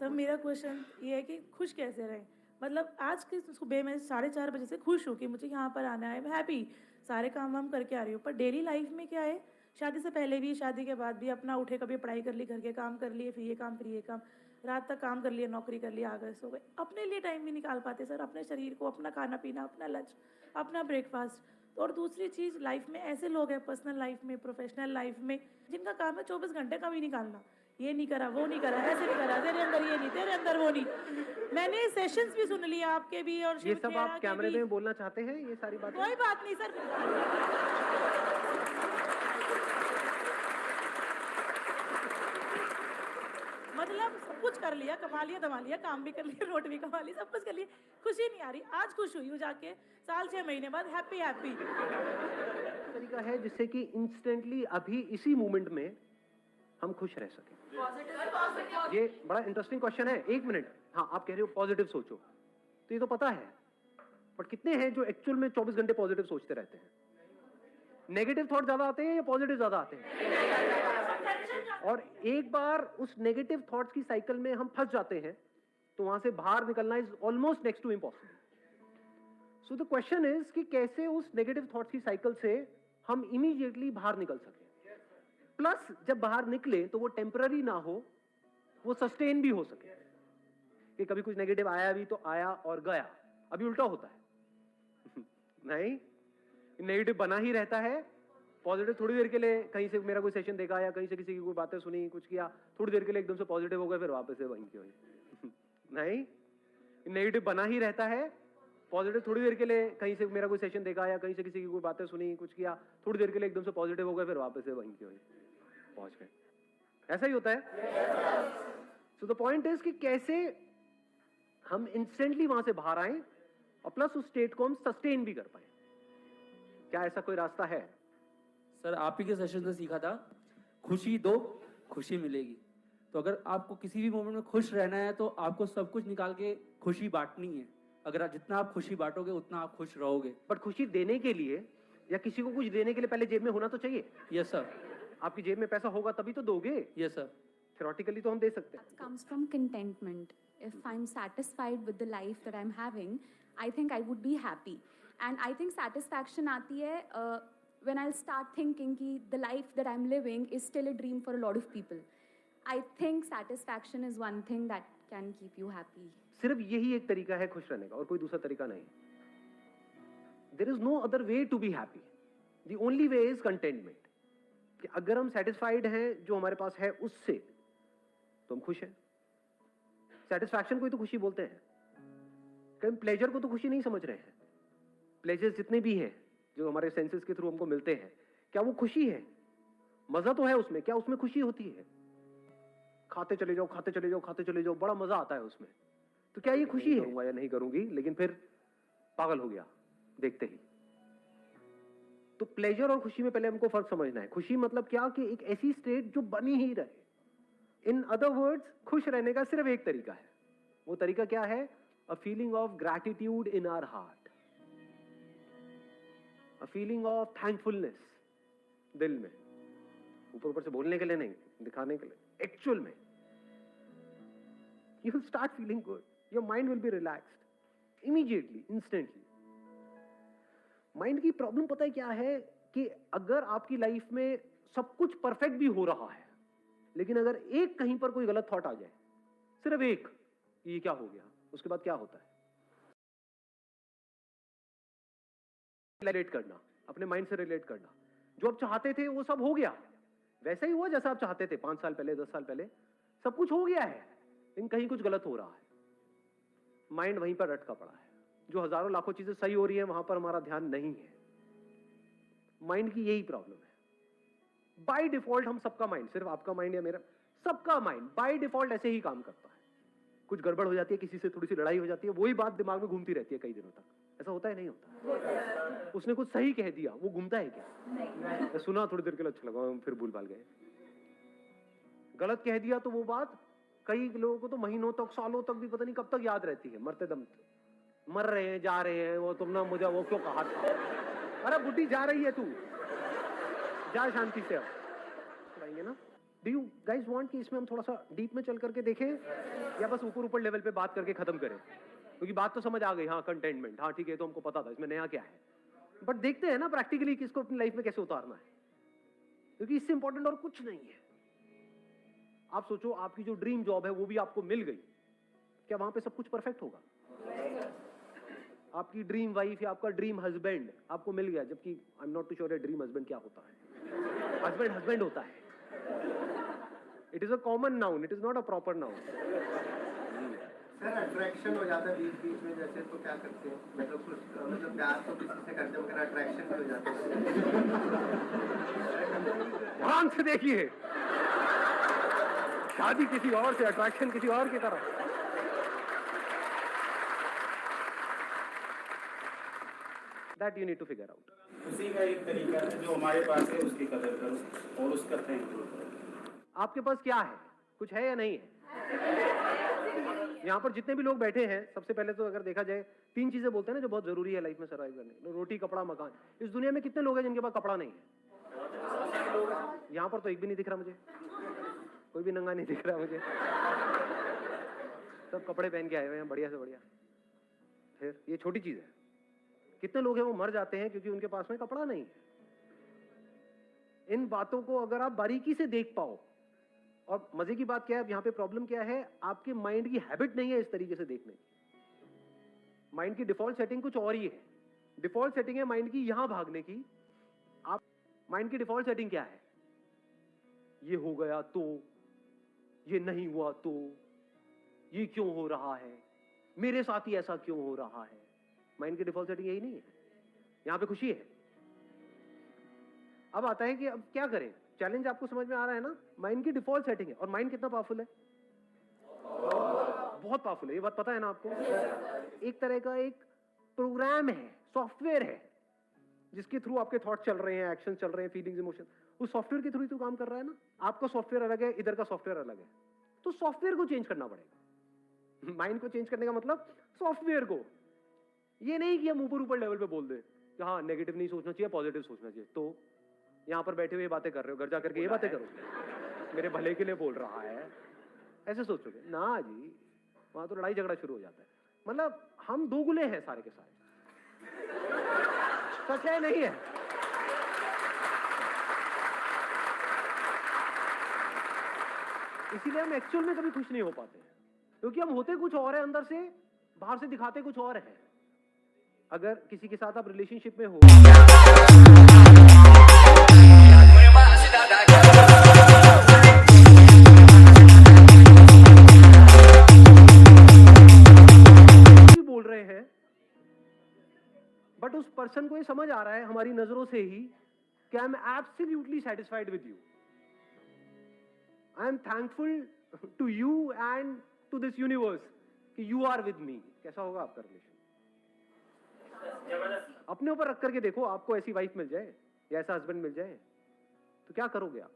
Sir मेरा question ये है कि खुश कैसे रहें? मतलब आज की सुबह मैं 4:30 बजे से खुश हूँ कि मुझे यहाँ पर आना है, मैं हैप्पी, सारे काम-वाम करके आ रही हूँ। पर डेली लाइफ़ में क्या है, शादी से पहले भी, शादी के बाद भी अपना उठे कभी पढ़ाई कर ली, घर के काम कर लिए, फिर ये काम, फिर ये काम, रात तक काम कर लिया, नौकरी कर लिया, आ गए, सो गए। अपने लिए टाइम नहीं निकाल पाते सर, अपने शरीर को, अपना खाना-पीना, अपना लंच, अपना ब्रेकफ़ास्ट। तो और दूसरी चीज़ लाइफ़ में ऐसे लोग हैं पर्सनल लाइफ़ में, प्रोफ़ेशनल लाइफ़ में, जिनका काम है 24 घंटे कभी निकालना। ये नहीं करा, वो नहीं करा, ऐसे नहीं करा, तेरे अंदर ये नहीं, तेरे अंदर वो नहीं। मैंने सेशंस भी सुन लिए आपके भी और ये शिव सब खेरा आप के कैमरे भी। में बोलना चाहते हैं ये सारी बातें? कोई बात नहीं सर। मतलब सब कुछ कर लिया, कमा लिया, दमा लिया, काम भी कर लिया, रोटी भी कमा ली, सब कुछ कर लिया। खुशी नहीं आ रही। आज खुश हुई हूँ जाके, साल 6 महीने बाद हैप्पी हैप्पी। तरीका है जिससे कि इंस्टेंटली अभी इसी मोमेंट में हम खुश रह सकें। ये बड़ा इंटरेस्टिंग क्वेश्चन है। 1 मिनट। हाँ, आप कह रहे हो पॉजिटिव सोचो, तो ये तो पता है, बट कितने हैं जो एक्चुअल में 24 घंटे पॉजिटिव सोचते रहते हैं? नेगेटिव थॉट ज्यादा आते हैं या पॉजिटिव ज्यादा आते हैं? और एक बार उस नेगेटिव थॉट्स की साइकिल में हम फंस जाते हैं तो वहां से बाहर निकलना is almost next to impossible. So the question is कि कैसे उस नेगेटिव थॉट्स की साइकिल से हम इमीडिएटली बाहर निकल सके, प्लस जब बाहर निकले तो वो टेम्पररी ना हो, वो सस्टेन भी हो सके। कि कभी कुछ नेगेटिव आया भी तो आया और गया, अभी उल्टा होता है। नहीं, नेगेटिव बना ही रहता है। पॉजिटिव थोड़ी देर के लिए, कहीं से मेरा कोई सेशन देखा या कहीं से किसी की कोई बातें सुनी, कुछ किया, थोड़ी देर के लिए एकदम से पॉजिटिव हो गए, फिर वापस से वहीं की वहीं। नहीं, नेगेटिव बना ही रहता है। पॉजिटिव थोड़ी देर के लिए, कहीं से मेरा कोई सेशन देखा या कहीं से किसी की कोई बातें सुनी, कुछ किया, थोड़ी देर के लिए एकदम से पॉजिटिव हो गए, फिर वापस से वहीं की वहीं पहुंच गए। ऐसा ही होता है। सो द पॉइंट इज कि कैसे हम इंस्टेंटली वहां से बाहर आए और प्लस उस स्टेट को हम सस्टेन भी कर पाए। क्या ऐसा कोई रास्ता है? सर आप ही के सेशन से सीखा था, खुशी दो खुशी मिलेगी। तो अगर आपको किसी भी मोमेंट में खुश रहना है तो आपको सब कुछ निकाल के खुशी बांटनी है। अगर जितना आप खुशी बांटोगे उतना आप खुश रहोगे। बट खुशी देने के लिए या किसी को कुछ देने के लिए पहले जेब में होना तो चाहिए। Yes sir. आपकी जेब में पैसा होगा तभी तो दोगे। Yes sir. थ्योरेटिकली तो हम दे सकते हैं। That comes from contentment. If I'm satisfied with the life that I'm having, I think I would be happy. And I think satisfaction आती है when I'll start thinking कि the life that I'm living is still a dream for a lot of people. I think satisfaction is one thing that can keep you happy. सिर्फ यही एक तरीका है खुश रहने का और कोई दूसरा तरीका नहीं। There is no other way to be happy. The only way is contentment. कि अगर हम satisfied हैं जो हमारे पास है उससे, तो हम खुश हैं। सेटिस्फैक्शन को ही तो खुशी बोलते हैं। कहीं प्लेजर को तो खुशी नहीं समझ रहे हैं। प्लेजर्स जितने भी हैं जो हमारे सेंसेस के थ्रू हमको मिलते हैं, क्या वो खुशी है? मजा तो है उसमें, क्या उसमें खुशी होती है? खाते चले जाओ, खाते चले जाओ, खाते चले जाओ, बड़ा मजा आता है उसमें। तो क्या ये खुशी है? करूंगा या नहीं करूंगी, लेकिन फिर पागल हो गया देखते ही। तो प्लेजर और खुशी में पहले हमको फर्क समझना है। खुशी मतलब क्या कि एक ऐसी स्टेट जो बनी ही रहे। इन अदर वर्ड्स, खुश रहने का सिर्फ एक तरीका है। वो तरीका क्या है? A feeling of gratitude in our heart, a feeling of thankfulness दिल में। ऊपर ऊपर से बोलने के लिए नहीं, दिखाने के लिए। एक्चुअल में you will start feeling good, your mind will be relaxed immediately, instantly. Mind की प्रॉब्लम पता है क्या है? कि अगर आपकी लाइफ में सब कुछ परफेक्ट भी हो रहा है, लेकिन अगर एक कहीं पर कोई गलत थॉट आ जाए, सिर्फ एक, ये क्या हो गया, उसके बाद क्या होता है? रिलेट करना, अपने माइंड से रिलेट करना। जो आप चाहते थे वो सब हो गया, वैसा ही हुआ जैसा आप चाहते थे 5 साल पहले, 10 साल पहले, सब कुछ हो गया है, लेकिन कहीं कुछ गलत हो रहा है। माइंड वहीं पर अटका पड़ा है। जो हजारों लाखों चीजें सही हो रही है वहां पर हमारा ध्यान नहीं है। माइंड की यही प्रॉब्लम है। बाय डिफॉल्ट हम सबका माइंड, सिर्फ आपका माइंड या मेरा, सबका माइंड बाय डिफॉल्ट ऐसे ही काम करता है। कुछ गड़बड़ हो जाती है, किसी से थोड़ी सी लड़ाई हो जाती है, वही बात दिमाग में घूमती रहती है कई दिनों तक। ऐसा होता है नहीं होता? उसने कुछ सही कह दिया, वो घूमता है क्या? नहीं। सुना थोड़ी देर के लिए अच्छा लगा, फिर भूल भाल गए। गलत कह दिया तो वो बात कई लोगों को तो महीनों तक, सालों तक भी पता नहीं कब तक याद रहती है, मरते दम तक। मर रहे हैं, जा रहे हैं, वो तुमने मुझे वो क्यों कहा था? अरे बुढ़ी जा रही है तू, जा शांति से। अब ना, डू यू गाइज वांट कि इसमें हम थोड़ा सा डीप में चल करके देखें या बस ऊपर ऊपर लेवल पे बात करके खत्म करें? क्योंकि बात तो समझ आ गई, हाँ कंटेनमेंट, हाँ ठीक है, तो हमको पता था इसमें नया क्या है, बट देखते हैं ना प्रैक्टिकली कि इसको अपनी लाइफ में कैसे उतारना है, क्योंकि इससे इंपॉर्टेंट और कुछ नहीं है। आप सोचो, आपकी जो ड्रीम जॉब है वो भी आपको मिल गई, क्या वहां पे सब कुछ परफेक्ट होगा? आपकी ड्रीम वाइफ या आपका ड्रीम हस्बैंड आपको मिल गया, जबकि I am not too sure dream husband क्या होता है। हस्बैंड हस्बैंड होता है, it is a common noun, it is not a proper noun. Sir attraction हो जाता है बीच बीच में, जैसे तो क्या करते हैं? मतलब कुछ मतलब प्यार तो किसी से करते हैं मगर अट्रैक्शन भी हो जाता है। ध्यान से देखिए, शादी किसी और से, अट्रैक्शन किसी और की तरफ। That you need to figure out. उसी का एक तरीका है, जो हमारे पास है उसकी कदर करो और उसका थैंक यू करो। आपके पास क्या है? कुछ है या नहीं है? यहाँ पर जितने भी लोग बैठे हैं, सबसे पहले तो अगर देखा जाए 3 चीजें बोलते हैं ना जो बहुत जरूरी है लाइफ में सर्वाइव करने, रोटी, कपड़ा, मकान। इस दुनिया में कितने लोग हैं जिनके पास कपड़ा नहीं है? यहाँ पर तो एक भी नहीं दिख रहा मुझे, कोई भी नंगा नहीं दिख रहा मुझे, सब कपड़े पहन के आए हुए हैं बढ़िया से बढ़िया। फिर ये छोटी चीज है, कितने लोग हैं वो मर जाते हैं क्योंकि उनके पास में कपड़ा नहीं है। इन बातों को अगर आप बारीकी से देख पाओ, और मजे की बात क्या है, यहाँ पे प्रॉब्लम क्या है, आपके माइंड की हैबिट नहीं है इस तरीके से देखने की। माइंड की डिफॉल्ट सेटिंग कुछ और ही है। डिफॉल्ट सेटिंग है माइंड की यहां भागने की। आप माइंड की डिफॉल्ट सेटिंग क्या है? ये हो गया तो, ये नहीं हुआ तो, ये क्यों हो रहा है, मेरे साथ ही ऐसा क्यों हो रहा है। माइंड की डिफॉल्ट सेटिंग यही नहीं है। यहां पे खुशी है। अब आता है कि अब क्या करें। चैलेंज आपको समझ में आ रहा है ना? माइंड की डिफॉल्ट सेटिंग है, और माइंड कितना पावरफुल है? बहुत पावरफुल है, ये बात पता है ना आपको? एक तरह का एक प्रोग्राम है, सॉफ्टवेयर है, जिसके थ्रू आपके थॉट चल रहे हैं, एक्शन चल रहे हैं, फीलिंग्स, इमोशन, उस सॉफ्टवेयर के थ्रू ही तो काम कर रहा है ना। आपका सॉफ्टवेयर अलग है, इधर का सॉफ्टवेयर अलग है, तो सॉफ्टवेयर को चेंज करना पड़ेगा। माइंड को चेंज करने का मतलब सॉफ्टवेयर को। ये नहीं कि हम ऊपर ऊपर लेवल पे बोल दें कि हाँ नेगेटिव नहीं सोचना चाहिए, पॉजिटिव सोचना चाहिए। तो यहाँ पर बैठे हुए बातें कर रहे हो, घर जा करके ये बातें करो, मेरे भले के लिए बोल रहा है, ऐसे सोचोगे ना जी, वहां तो लड़ाई झगड़ा शुरू हो जाता है। मतलब हम दोगुले हैं सारे के सारे, सच है नहीं है? इसीलिए हम एक्चुअल में कभी खुश नहीं हो पाते, क्योंकि हम होते कुछ और है अंदर से, बाहर से दिखाते कुछ और है। अगर किसी के साथ आप रिलेशनशिप में हो, बोल रहे हैं, बट उस पर्सन को ये समझ आ रहा है हमारी नजरों से ही कि I am absolutely satisfied with you, I am thankful to you and to this universe कि यू आर विद मी। कैसा होगा आपका रिलेशन? अपने ऊपर रख करके देखो, आपको ऐसी वाइफ मिल जाए या ऐसा हस्बैंड मिल जाए तो क्या करोगे आप?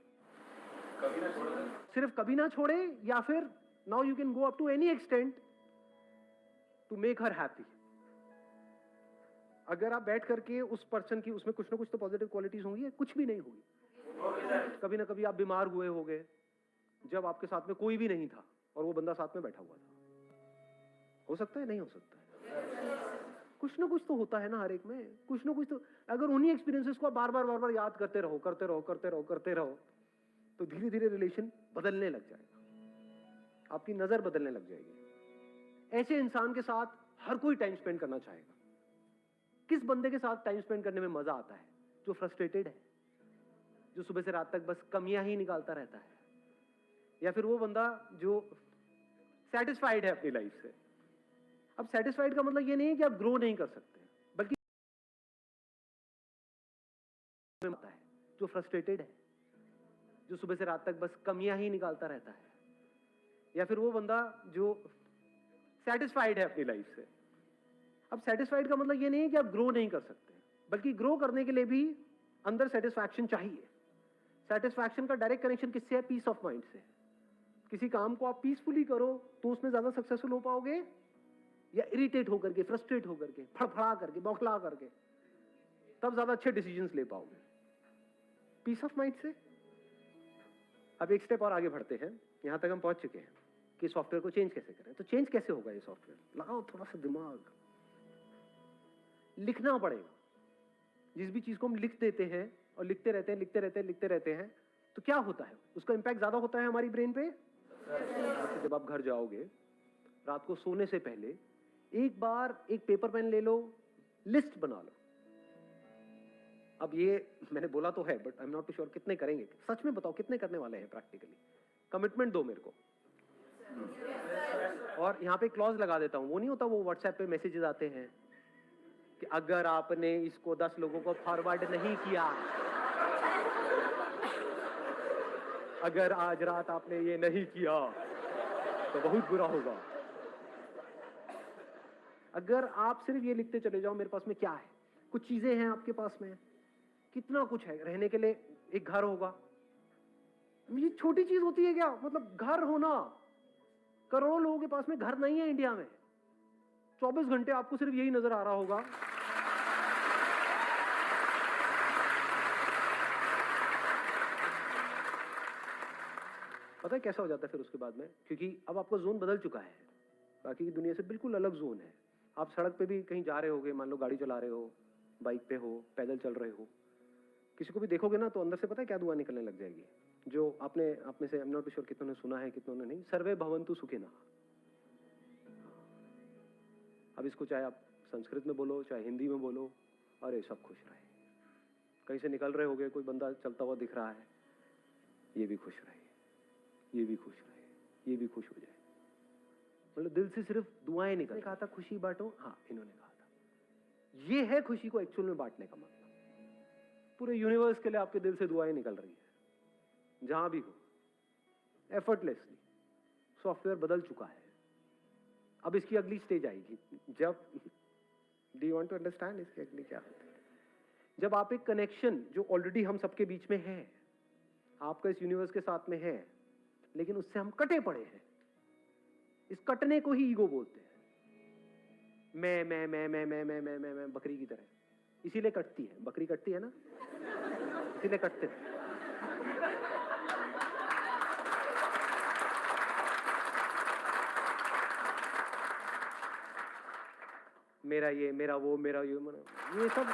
कभी ना छोड़ो। सिर्फ कभी ना छोड़े, या फिर now you can go up to any extent to make her happy. अगर आप बैठ करके उस पर्सन की, उसमें कुछ ना कुछ तो पॉजिटिव क्वालिटीज होंगी, कुछ भी नहीं होगी। कभी ना कभी आप बीमार हुए होंगे जब आपके साथ में कोई भी नहीं था और वो बंदा साथ में बैठा हुआ था। हो सकता है, नहीं हो सकता है, कुछ ना कुछ तो होता है ना हर एक में, कुछ ना कुछ तो। अगर उन्हीं एक्सपीरियंसेस को बार बार याद करते रहो तो धीरे धीरे रिलेशन बदलने लग जाएगा, आपकी नजर बदलने लग जाएगी। ऐसे इंसान के साथ हर कोई टाइम स्पेंड करना चाहेगा। किस बंदे के साथ टाइम स्पेंड करने में मजा आता है? जो फ्रस्ट्रेटेड है, जो सुबह से रात तक बस कमियां ही निकालता रहता है, या फिर वो बंदा जो सेटिस्फाइड है अपनी लाइफ से। अब सेटिस्फाइड का मतलब ये नहीं है कि आप ग्रो नहीं कर सकते, बल्कि जो फ्रस्ट्रेटेड है, जो सुबह से रात तक बस कमियां ही निकालता रहता है, या फिर वो बंदा जो सेटिस्फाइड है अपनी लाइफ से। अब सेटिस्फाइड का मतलब ये नहीं है कि आप ग्रो नहीं कर सकते, बल्कि ग्रो करने के लिए भी अंदर सेटिस्फैक्शन चाहिए। सेटिस्फैक्शन का डायरेक्ट कनेक्शन किससे है? पीस ऑफ माइंड से। किसी काम को आप पीसफुली करो तो उसमें ज्यादा सक्सेसफुल हो पाओगे, या इरिटेट होकर के, फ्रस्ट्रेट होकर के, फड़फड़ा करके, बौखला करके, तब ज्यादा अच्छे डिसीजंस ले पाओगे। पीस ऑफ माइंड से। अब एक स्टेप और आगे बढ़ते हैं, यहाँ तक हम पहुंच चुके हैं कि सॉफ्टवेयर को चेंज कैसे करें। तो चेंज कैसे होगा ये सॉफ्टवेयर? लगाओ थोड़ा सा दिमाग, लिखना पड़ेगा। जिस भी चीज को हम लिख देते हैं और लिखते रहते हैं तो क्या होता है, उसका इंपैक्ट ज्यादा होता है हमारी ब्रेन पे। जब आप घर जाओगे रात को सोने से पहले एक बार एक पेपर पेन ले लो, लिस्ट बना लो। अब ये मैंने बोला तो है, but I am not sure कितने करेंगे। सच में बताओ कितने करने वाले हैं प्रैक्टिकली? कमिटमेंट दो मेरे को। और यहाँ पे क्लॉज लगा देता हूँ, वो नहीं होता वो व्हाट्सएप पे मैसेजेस आते हैं कि अगर आपने इसको 10 लोगों को फॉरवर्ड नहीं किया, अगर आज रात आपने ये नहीं किया तो बहुत बुरा होगा। अगर आप सिर्फ ये लिखते चले जाओ मेरे पास में क्या है, कुछ चीजें हैं आपके पास में, कितना कुछ है, रहने के लिए एक घर होगा। ये छोटी चीज होती है क्या? मतलब घर होना, करोड़ों लोगों के पास में घर नहीं है इंडिया में। 24 घंटे आपको सिर्फ यही नजर आ रहा होगा पता है कैसा हो जाता है फिर उसके बाद में? क्योंकि अब आपका जोन बदल चुका है, बाकी की दुनिया से बिल्कुल अलग जोन है। आप सड़क पे भी कहीं जा रहे होगे, मान लो गाड़ी चला रहे हो, बाइक पे हो, पैदल चल रहे हो, किसी को भी देखोगे ना तो अंदर से पता है क्या दुआ निकलने लग जाएगी? जो आपने आप में से, आई एम नॉट श्योर कितनों ने सुना है कितनों ने नहीं, सर्वे भवन्तु सुखिनः। अब इसको चाहे आप संस्कृत में बोलो चाहे हिंदी में बोलो, अरे सब खुश रहे। कहीं से निकल रहे होगे, कोई बंदा चलता हुआ दिख रहा है, ये भी खुश रहे, ये भी खुश रहे, ये भी खुश हो जाए। मतलब दिल से सिर्फ दुआएं निकल। कहा था खुशी बांटो, हाँ इन्होंने कहा था। ये है खुशी को एक्चुअल में बांटने का मतलब। पूरे यूनिवर्स के लिए आपके दिल से दुआएं निकल रही है, जहां भी हो, एफर्टलेसली। सॉफ्टवेयर बदल चुका है। अब इसकी अगली स्टेज आएगी जब, do you want to understand इसकी अगली क्या होती है? जब आप एक कनेक्शन जो ऑलरेडी हम सबके बीच में है, आपका इस यूनिवर्स के साथ में है, लेकिन उससे हम कटे पड़े हैं। इस कटने को ही ईगो बोलते हैं। मैं बकरी की तरह। इसीलिए कटती है, बकरी कटती है ना, इसीलिए कटते हैं। मेरा ये, मेरा वो, मेरा ये सब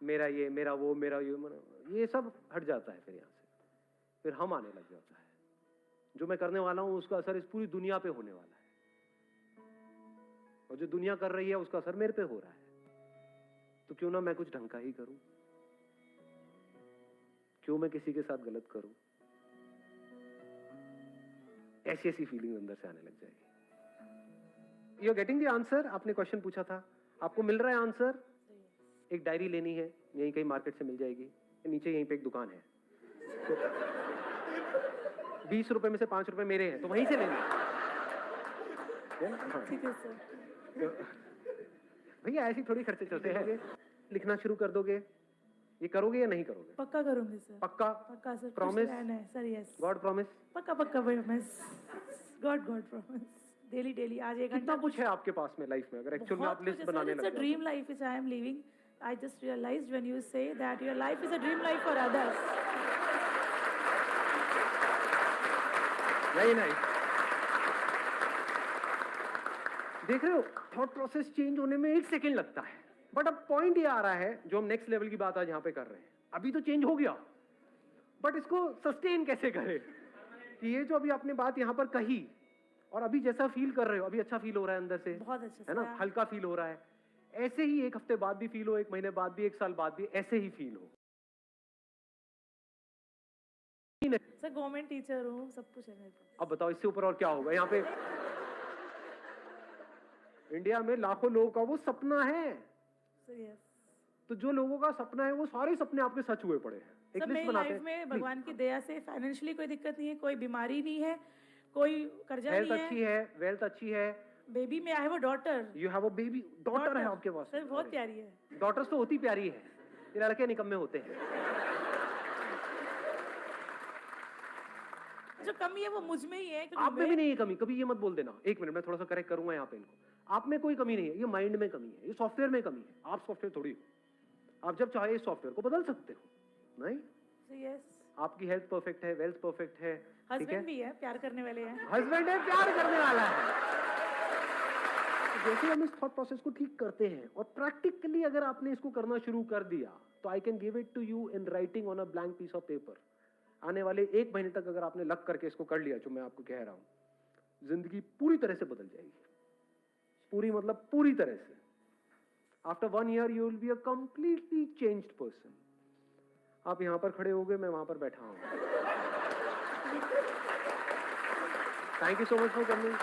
मेरा ये, मेरा वो, मेरा ये सब हट जाता है फिर यहाँ से। फिर हम आने लग जाता है। जो मैं करने वाला हूं उसका असर इस पूरी दुनिया पे होने वाला है, और जो दुनिया कर रही है उसका असर मेरे पे हो रहा है। तो क्यों ना मैं कुछ ढंग का ही करूं, क्यों मैं किसी के साथ गलत करूं? ऐसी ऐसी फीलिंग अंदर से आने लग जाएगी। You are getting the answer? आपने क्वेश्चन पूछा था, आपको मिल रहा है आंसर? एक डायरी लेनी है, यहीं कहीं मार्केट से मिल जाएगी, नीचे यहीं पे एक दुकान है, तो 20 रुपए में से 5 रुपए मेरे हैं, तो वहीं से लेना। ठीक है सर। भैया ऐसी थोड़ी खर्चे चलते हैं। लिखना शुरू कर दोगे? ये करोगे या नहीं करोगे? पक्का करूंगी सर। पक्का? पक्का सर। Promise? है सर। यस। God promise? पक्का पक्का promise. God promise. Daily daily आज एक कितना घंटा कुछ है आपके पास में लाइफ में, अगर एक्चुअल में आप लिस्ट बनाने लग It's a जाओ? dream life which I am living. I just realized when you say that your life is a dream life for others. नहीं नहीं, देख रहे हो थॉट प्रोसेस चेंज होने में 1 सेकेंड लगता है, बट अब पॉइंट ये आ रहा है जो हम नेक्स्ट लेवल की बात आज यहाँ पे कर रहे हैं। अभी तो चेंज हो गया, बट इसको सस्टेन कैसे करें? कि ये जो अभी आपने बात यहाँ पर कही और अभी जैसा फील कर रहे हो, अभी अच्छा फील हो रहा है अंदर से, बहुत अच्छा है ना, सर। हल्का फील हो रहा है। ऐसे ही 1 हफ्ते बाद भी फील हो, 1 महीने बाद भी, 1 साल बाद भी ऐसे ही फील हो। सर गवर्नमेंट टीचर हूँ, सब कुछ है मेरे पास। अब बताओ इससे ऊपर और क्या होगा? यहाँ पे इंडिया में लाखों लोगों का वो सपना है, सर यस। तो जो लोगों का सपना है वो सारे सपने आपके सच हुए पड़े हैं। एक सर लिस्ट मेरी बनाते लाइफ हैं। में भगवान की दया से फाइनेंशियली कोई दिक्कत नहीं है, कोई बीमारी नहीं है, कोई कर्जा हेल्थ नहीं अच्छी है। है, वेल्थ अच्छी है। बेबी में I have a daughter. You have a baby, daughter है आपके पास? सर बहुत प्यारी है। डॉटर्स तो होती प्यारी है, ये लड़के निकम्मे होते हैं। जो कमी है वो मुझ में ही है। क्योंकि आप में भी नहीं है कमी, कभी ये मत बोल देना। 1 मिनट मैं थोड़ा सा करेक्ट करूंगा यहाँ पे इनको। आप में कोई कमी नहीं है, ये माइंड में कमी है, ये सॉफ्टवेयर में कमी है। आप सॉफ्टवेयर थोड़ी हो। आप जब चाहे इस सॉफ्टवेयर को बदल सकते हो। नहीं? So yes, आपकी हेल्थ परफेक्ट है, वेल्थ परफेक्ट है, ठीक है? हस्बैंड भी है, प्यार करने वाले हैं। हस्बैंड है, प्यार करने वाला है। जैसे हम इस थॉट प्रोसेस को ठीक करते हैं और प्रैक्टिकली अगर आपने इसको करना शुरू कर दिया तो I can give it to you in writing on a blank piece of paper. आने वाले 1 महीने तक अगर आपने लग करके इसको कर लिया, जो मैं आपको कह रहा हूं, जिंदगी पूरी तरह से बदल जाएगी। पूरी मतलब पूरी तरह से। After 1 year you will be a completely changed person. आप यहां पर खड़े हो गए, मैं वहां पर बैठा हूं। Thank you so much for coming.